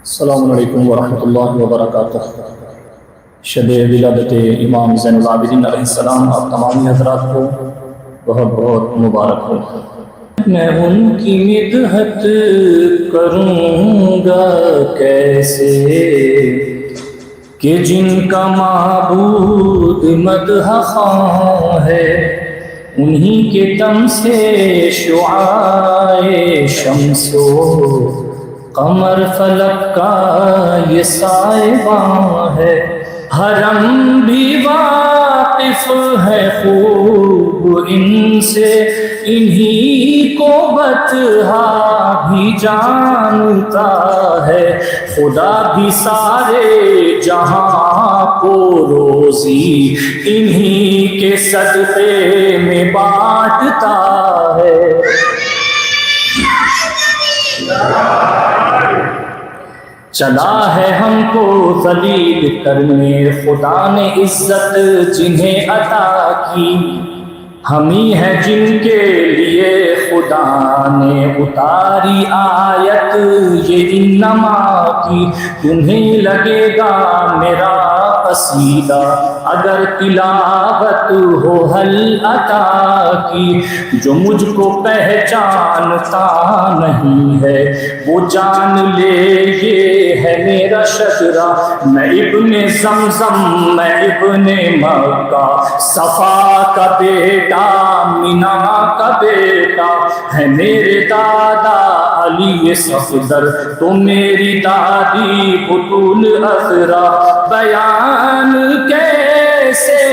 السلام علیکم ورحمۃ اللہ وبرکاتہ۔ شب ولادت امام زین العابدین علیہ السلام آپ تمامی حضرات کو بہت بہت مبارک ہو۔ میں ان کی مدحت کروں گا کیسے کہ جن کا معبود مدح خواں ہے، انہی کے دم سے شعاع شمس و قمر فلک کا یہ سائباں ہے۔ حرم بھی واقف ہے خوب ان سے، انہی کو بطحا بھی جانتا ہے۔ خدا بھی سارے جہاں کو روزی انہی کے صدقے میں بانٹتا ہے۔ چلا ہے ہم کو ذلیل کرنے خدا نے عزت جنہیں عطا کی، ہم ہی ہیں جن کے لیے خدا نے اتاری آیت یہ انما کی۔ تمہیں لگے گا میرا قصیدہ اگر تلاوت ہو حل عطا کی، جو مجھ کو پہچانتا نہیں ہے وہ جان لے یہ ہے میرا شجرہ۔ میں ابن زمزم میں ابن مکہ، صفا کا بیٹا مینا کا بیٹا، ہے میرے دادا علی صفدر تو میری دادی بطول عذرا۔ بیان کیسے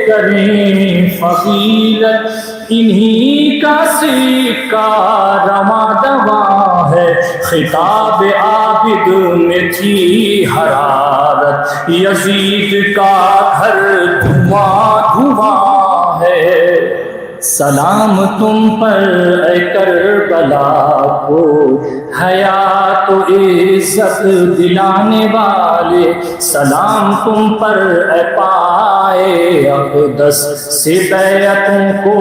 کریں فضیلت انہی کا سکہ رواں دواں ہے۔ خطاب عابد میں تھی حرارت، یزید کا گھر دھواں دھواں ہے۔ سلام تم پر اے کربلا کو، حیات و عزت دلانے والے۔ سلام تم پر اے پائے اقدس سے بیعتوں کو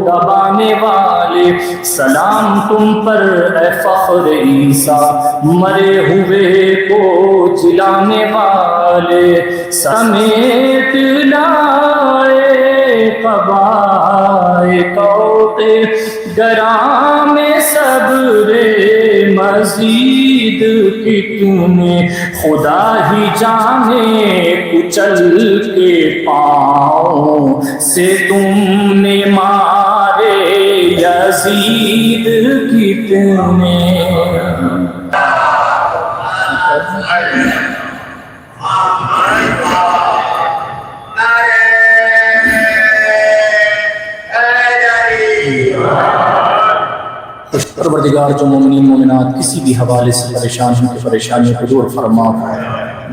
دبانے والے۔ سلام تم پر اے فخر عیسیٰ مرے ہوئے کو جلانے والے۔ سمیت لائے قبائے کوتے گرام صبر مزید کتنے، خدا ہی جانے کچل کے پاؤں سے تم نے مارے یزید کتنے۔ پروردگار جو مومنین مومنات کسی بھی حوالے سے پریشان ہیں کہ پریشانیوں کو دور فرما،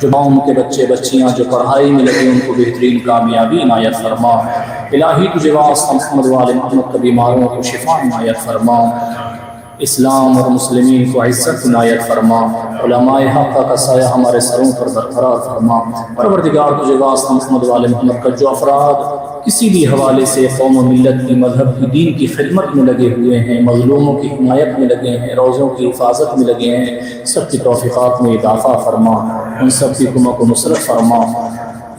جو قوم کے بچے بچیاں جو پڑھائی میں لگے ان کو بہترین کامیابی عنایت فرما۔ الہی تجھے واسطہ محمد وآل محمد کے بیماروں کو شفا عنایت فرما، اسلام اور مسلمین کو عزت عنایت فرما، علماء حق کا سایہ ہمارے سروں پر برقرار فرما۔ پروردگار تجھے واسطہ محمد وآل محمد کا جو افراد کسی بھی حوالے سے قوم و ملت کی مذہب کی دین کی خدمت میں لگے ہوئے ہیں، مظلوموں کی حمایت میں لگے ہیں، روزوں کی حفاظت میں لگے ہیں، سب کی توفیقات میں اضافہ فرما، ان سب کی کمک و نصرت فرما۔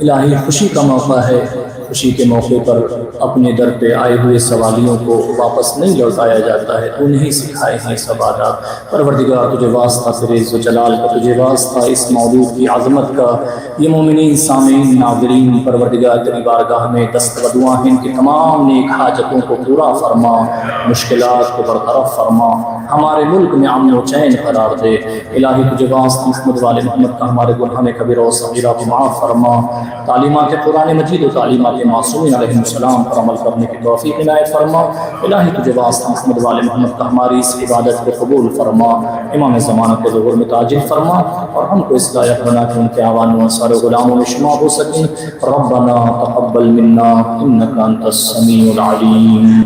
الہی خوشی کا موقع ہے، خوشی کے موقع پر اپنے در پہ آئے ہوئے سوالیوں کو واپس نہیں لوٹایا جاتا ہے، تو نہیں سکھائے ہیں سب آداب۔ پروردگار تجھے واسطہ تیرے عز و جلال کا، تجھے واسطہ اس موجود کی عظمت کا، یہ مومنین سامعین ناظرین پروردگار تیری بارگاہ میں دست و دعا ہیں کہ تمام نیک حاجتوں کو پورا فرما، مشکلات کو برطرف فرما، ہمارے ملک میں امن و چین قرار دے۔ الہی تجھے واسطہ محمد والے محمد کا ہمارے گناہ کبیرہ و صغیرہ کو معاف فرما، تعلیمات قرآن مجید و تعلیمات معصومین علیہ السلام پر عمل کرنے کی توفیق عنایت فرما۔ الہی تجھے واسطہ محمد والے محمد کا ہماری اس عبادت کو قبول فرما، امام زمانہ کو ظہور میں تاجل فرما، اور ہم کو اس لائق بنا کہ ان کے آوان و انصار و غلاموں میں شمار ہو سکیں۔ ربنا تقبل منا انک انت السمیع العلیم۔